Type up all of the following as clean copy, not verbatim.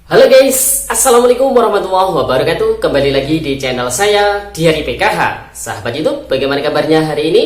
Halo guys, Assalamualaikum warahmatullahi wabarakatuh. Kembali lagi di channel saya Diary PKH. Sahabat YouTube, bagaimana kabarnya hari ini?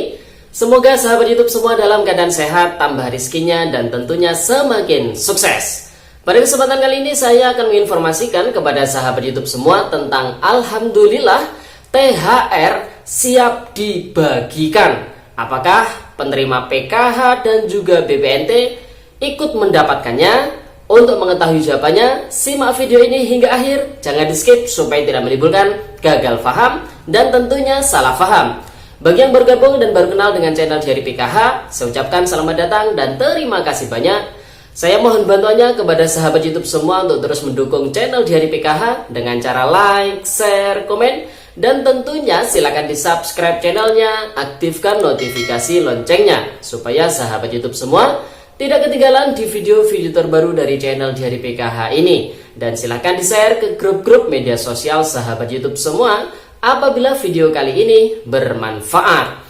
Semoga sahabat YouTube semua dalam keadaan sehat, tambah rezekinya, dan tentunya semakin sukses. Pada kesempatan kali ini saya akan menginformasikan kepada sahabat YouTube semua tentang Alhamdulillah THR siap dibagikan. Apakah penerima PKH dan juga BPNT ikut mendapatkannya? Untuk mengetahui jawabannya, simak video ini hingga akhir, jangan di skip supaya tidak menimbulkan gagal paham dan tentunya salah paham. Bagi yang bergabung dan baru kenal dengan channel Diary PKH, saya ucapkan selamat datang dan terima kasih banyak. Saya mohon bantuannya kepada sahabat YouTube semua untuk terus mendukung channel Diary PKH dengan cara like, share, komen, dan tentunya silakan di subscribe channelnya, aktifkan notifikasi loncengnya supaya sahabat YouTube semua tidak ketinggalan di video-video terbaru dari channel Diary PKH ini. Dan silahkan di-share ke grup-grup media sosial sahabat YouTube semua apabila video kali ini bermanfaat.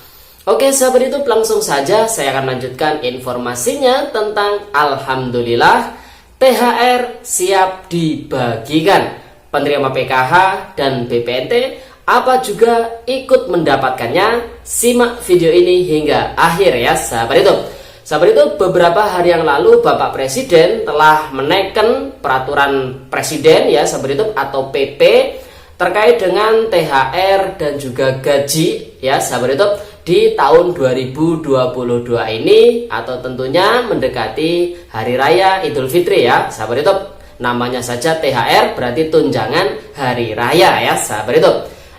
Oke sahabat YouTube, langsung saja saya akan lanjutkan informasinya tentang Alhamdulillah THR siap dibagikan. Penerima PKH dan BPNT apa juga ikut mendapatkannya? Simak video ini hingga akhir ya sahabat YouTube. Sahabat itu, beberapa hari yang lalu Bapak Presiden telah menaikkan peraturan Presiden ya sahabat itu atau PP terkait dengan THR dan juga gaji ya sahabat itu di tahun 2022 ini atau tentunya mendekati Hari Raya Idul Fitri ya sahabat itu. Namanya saja THR berarti tunjangan Hari Raya ya sahabat itu.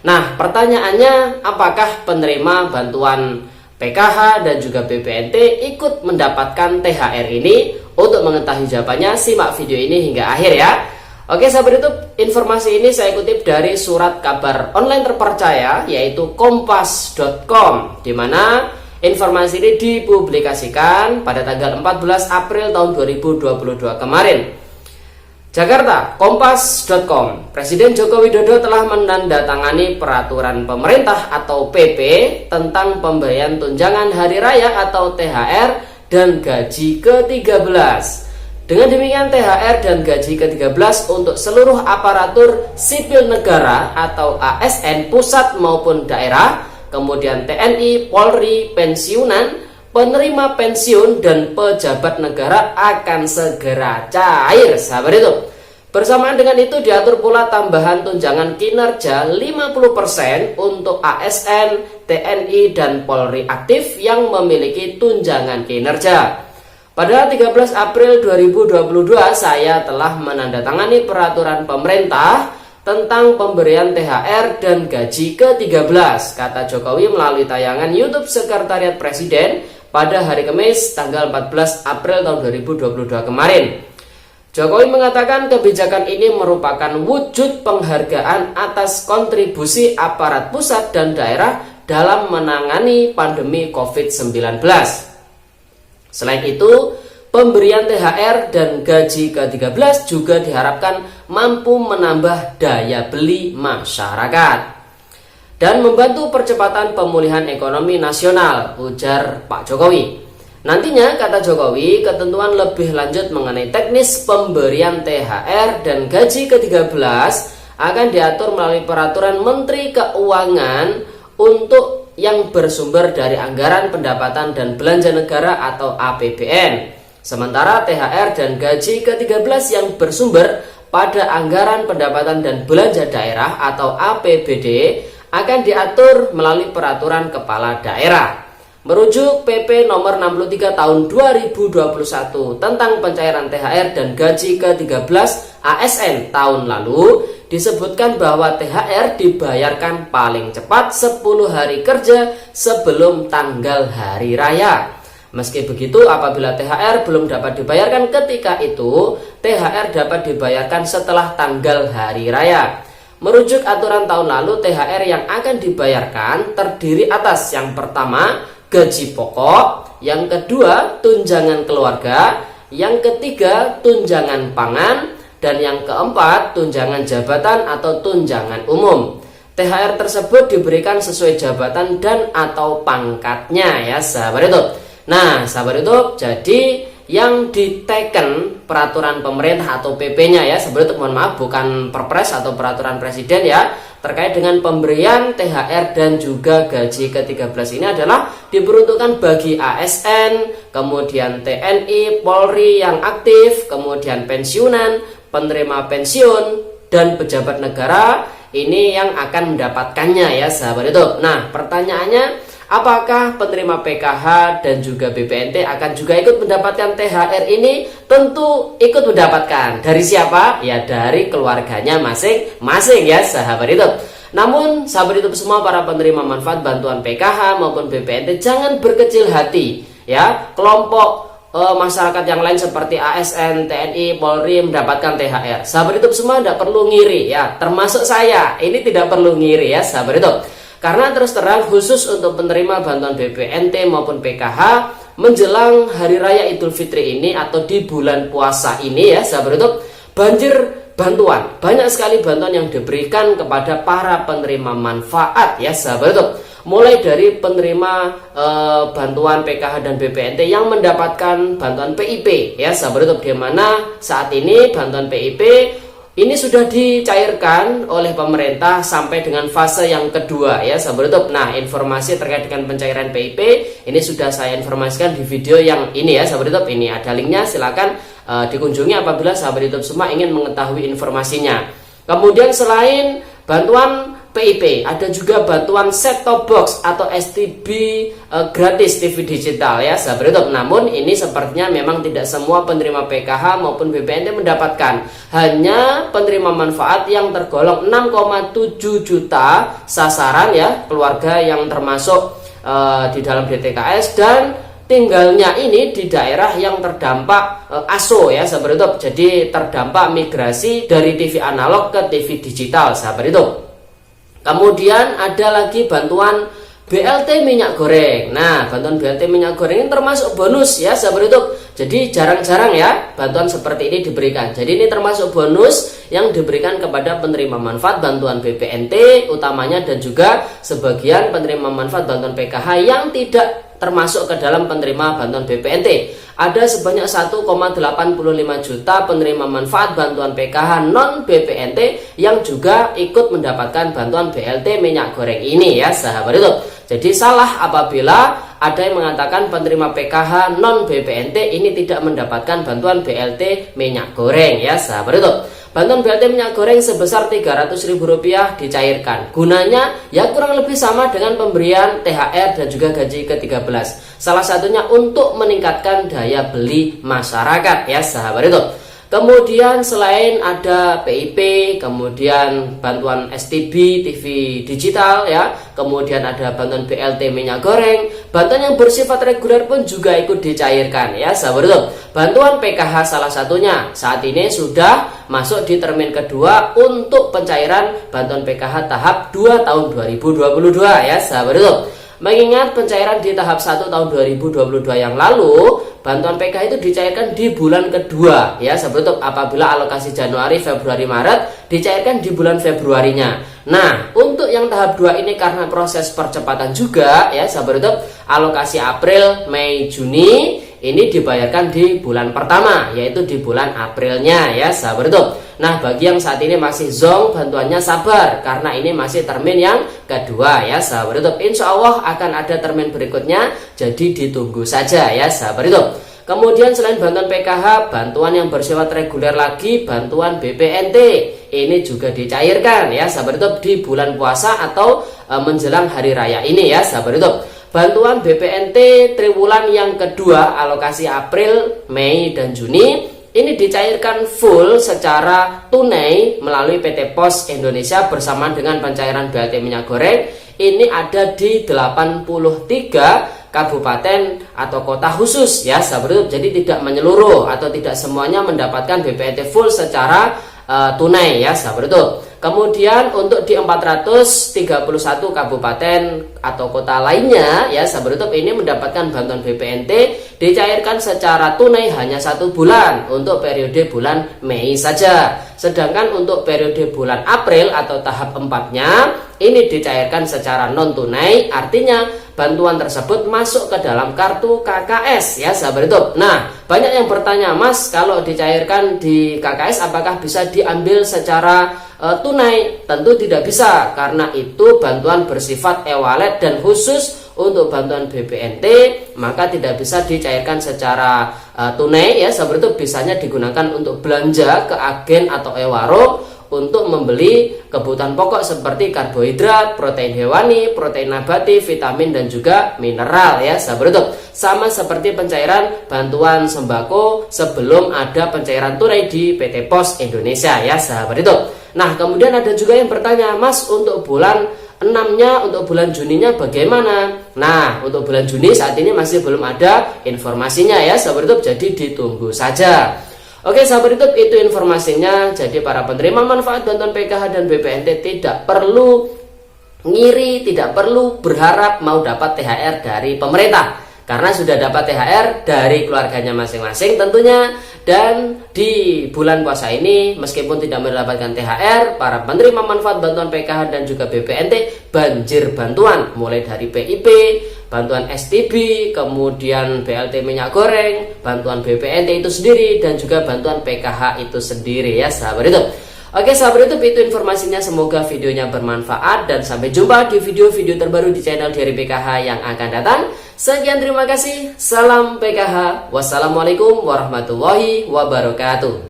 Nah pertanyaannya, apakah penerima bantuan PKH dan juga BPNT ikut mendapatkan THR ini? Untuk mengetahui jawabannya, simak video ini hingga akhir ya. Oke sahabat YouTube, informasi ini saya kutip dari surat kabar online terpercaya yaitu kompas.com, di mana informasi ini dipublikasikan pada tanggal 14 April tahun 2022 kemarin. Jakarta, kompas.com. Presiden Joko Widodo telah menandatangani peraturan pemerintah atau PP tentang pemberian tunjangan hari raya atau THR dan gaji ke-13. Dengan demikian THR dan gaji ke-13 untuk seluruh aparatur sipil negara atau ASN pusat maupun daerah, kemudian TNI, Polri, pensiunan, penerima pensiun dan pejabat negara akan segera cair sahabat itu. Bersamaan dengan itu diatur pula tambahan tunjangan kinerja 50% untuk ASN, TNI dan Polri aktif yang memiliki tunjangan kinerja. Pada 13 April 2022 saya telah menandatangani peraturan pemerintah tentang pemberian THR dan gaji ke-13, kata Jokowi melalui tayangan YouTube Sekretariat Presiden pada hari Kamis tanggal 14 April tahun 2022 kemarin. Jokowi mengatakan kebijakan ini merupakan wujud penghargaan atas kontribusi aparat pusat dan daerah dalam menangani pandemi COVID-19. Selain itu, pemberian THR dan gaji ke-13 juga diharapkan mampu menambah daya beli masyarakat dan membantu percepatan pemulihan ekonomi nasional, ujar Pak Jokowi. Nantinya, kata Jokowi, ketentuan lebih lanjut mengenai teknis pemberian THR dan gaji ke-13 akan diatur melalui peraturan Menteri Keuangan untuk yang bersumber dari Anggaran Pendapatan dan Belanja Negara atau APBN. Sementara THR dan gaji ke-13 yang bersumber pada Anggaran Pendapatan dan Belanja Daerah atau APBD akan diatur melalui peraturan Kepala Daerah. Merujuk PP nomor 63 tahun 2021 tentang pencairan THR dan gaji ke-13 ASN tahun lalu disebutkan bahwa THR dibayarkan paling cepat 10 hari kerja sebelum tanggal hari raya. Meski begitu, apabila THR belum dapat dibayarkan ketika itu, THR dapat dibayarkan setelah tanggal hari raya. Merujuk aturan tahun lalu, THR yang akan dibayarkan terdiri atas yang pertama, gaji pokok, yang kedua tunjangan keluarga, yang ketiga tunjangan pangan, dan yang keempat tunjangan jabatan atau tunjangan umum. THR tersebut diberikan sesuai jabatan dan atau pangkatnya ya sahabat itu. Nah sahabat itu, jadi yang diteken peraturan pemerintah atau PP-nya ya, sebenarnya mohon maaf bukan perpres atau peraturan presiden ya, terkait dengan pemberian THR dan juga gaji ke-13 ini adalah diperuntukkan bagi ASN, kemudian TNI, Polri yang aktif, kemudian pensiunan, penerima pensiun, dan pejabat negara ini yang akan mendapatkannya ya sahabat YouTube. Nah pertanyaannya, apakah penerima PKH dan juga BPNT akan juga ikut mendapatkan THR ini? Tentu ikut mendapatkan. Dari siapa? Ya dari keluarganya masing-masing ya sahabat YouTube. Namun sahabat YouTube semua, para penerima manfaat bantuan PKH maupun BPNT, jangan berkecil hati ya. Kelompok masyarakat yang lain seperti ASN, TNI, Polri mendapatkan THR. Sahabat YouTube semua tidak perlu ngiri ya. Termasuk saya, ini tidak perlu ngiri ya sahabat YouTube. Karena terus terang khusus untuk penerima bantuan BPNT maupun PKH menjelang Hari Raya Idul Fitri ini atau di bulan puasa ini ya sahabat YouTube, banjir bantuan. Banyak sekali bantuan yang diberikan kepada para penerima manfaat ya sahabat YouTube. Mulai dari penerima bantuan PKH dan BPNT yang mendapatkan bantuan PIP ya sahabat YouTube, di mana saat ini bantuan PIP ini sudah dicairkan oleh pemerintah sampai dengan fase yang kedua ya sahabat YouTube. Nah informasi terkait dengan pencairan PIP ini sudah saya informasikan di video yang ini ya sahabat YouTube. Ini ada linknya, silakan dikunjungi apabila sahabat YouTube semua ingin mengetahui informasinya. Kemudian selain bantuan PIP, ada juga bantuan set top box atau STB gratis TV digital ya sahabat YouTube. Namun ini sepertinya memang tidak semua penerima PKH maupun BPNT mendapatkan. Hanya penerima manfaat yang tergolong 6,7 juta sasaran ya, keluarga yang termasuk di dalam DTKS dan tinggalnya ini di daerah yang terdampak ASO ya sahabat YouTube. Jadi terdampak migrasi dari TV analog ke TV digital sahabat YouTube. Kemudian ada lagi bantuan BLT minyak goreng. Nah, bantuan BLT minyak goreng ini termasuk bonus ya sahabat YouTube. Jadi jarang-jarang ya bantuan seperti ini diberikan. Jadi ini termasuk bonus yang diberikan kepada penerima manfaat bantuan BPNT utamanya, dan juga sebagian penerima manfaat bantuan PKH yang tidak termasuk ke dalam penerima bantuan BPNT. Ada sebanyak 1,85 juta penerima manfaat bantuan PKH non BPNT yang juga ikut mendapatkan bantuan BLT minyak goreng ini ya sahabat YouTube. Jadi salah apabila ada yang mengatakan penerima PKH non BPNT ini tidak mendapatkan bantuan BLT minyak goreng ya sahabat YouTube. Bantuan BLT minyak goreng sebesar Rp300.000 dicairkan. Gunanya ya kurang lebih sama dengan pemberian THR dan juga gaji ke-13. Salah satunya untuk meningkatkan daya beli masyarakat ya sahabat itu. Kemudian selain ada PIP, kemudian bantuan STB TV digital ya, kemudian ada bantuan BLT minyak goreng, bantuan yang bersifat reguler pun juga ikut dicairkan ya sahabat itu. Bantuan PKH salah satunya saat ini sudah masuk di termin kedua untuk pencairan bantuan PKH tahap 2 tahun 2022 ya sahabat itu. Mengingat pencairan di tahap 1 tahun 2022 yang lalu, bantuan PKH itu dicairkan di bulan kedua ya sahabat YouTube. Apabila alokasi Januari, Februari, Maret dicairkan di bulan Februarinya. Nah, untuk yang tahap 2 ini karena proses percepatan juga ya sahabat YouTube, alokasi April, Mei, Juni ini dibayarkan di bulan pertama, yaitu di bulan Aprilnya ya sahabat YouTube. Nah, bagi yang saat ini masih zong, bantuannya sabar karena ini masih termin yang kedua ya sahabat YouTube. Insya Allah akan ada termin berikutnya, jadi ditunggu saja ya sahabat YouTube. Kemudian selain bantuan PKH, bantuan yang bersifat reguler lagi, bantuan BPNT ini juga dicairkan ya sahabat YouTube di bulan puasa atau menjelang hari raya ini ya sahabat YouTube. Bantuan BPNT triwulan yang kedua alokasi April, Mei, dan Juni ini dicairkan full secara tunai melalui PT Pos Indonesia bersamaan dengan pencairan BLT minyak goreng. Ini ada di 83 kabupaten atau kota khusus ya sahabat YouTube. Jadi tidak menyeluruh atau tidak semuanya mendapatkan BPNT full secara tunai ya sahabat YouTube. Kemudian untuk di 431 kabupaten atau kota lainnya ya sahabat YouTube ini mendapatkan bantuan BPNT dicairkan secara tunai hanya 1 bulan untuk periode bulan Mei saja. Sedangkan untuk periode bulan April atau tahap 4-nya ini dicairkan secara non tunai, artinya bantuan tersebut masuk ke dalam kartu KKS ya sahabat YouTube. Nah, banyak yang bertanya, Mas, kalau dicairkan di KKS apakah bisa diambil secara tunai? Tentu tidak bisa, karena itu bantuan bersifat e-wallet dan khusus untuk bantuan BPNT maka tidak bisa dicairkan secara tunai ya sahabat YouTube. Bisanya digunakan untuk belanja ke agen atau e-warung untuk membeli kebutuhan pokok seperti karbohidrat, protein hewani, protein nabati, vitamin dan juga mineral ya sahabat YouTube. Sama seperti pencairan bantuan sembako sebelum ada pencairan tunai di PT Pos Indonesia ya sahabat YouTube. Nah, kemudian ada juga yang bertanya, Mas, untuk bulan 6-nya, untuk bulan Juninya bagaimana? Nah, untuk bulan Juni saat ini masih belum ada informasinya ya sahabat YouTube, jadi ditunggu saja. Oke sahabat YouTube, itu informasinya. Jadi para penerima manfaat bantuan PKH dan BPNT tidak perlu ngiri, tidak perlu berharap mau dapat THR dari pemerintah, karena sudah dapat THR dari keluarganya masing-masing tentunya. Dan di bulan puasa ini meskipun tidak mendapatkan THR, para penerima manfaat bantuan PKH dan juga BPNT banjir bantuan, mulai dari PIP, bantuan STB, kemudian BLT minyak goreng, bantuan BPNT itu sendiri, dan juga bantuan PKH itu sendiri ya sahabat YouTube. Oke sahabat YouTube, itu informasinya, semoga videonya bermanfaat dan sampai jumpa di video-video terbaru di channel Diari PKH yang akan datang. Sekian, terima kasih, salam PKH, wassalamualaikum warahmatullahi wabarakatuh.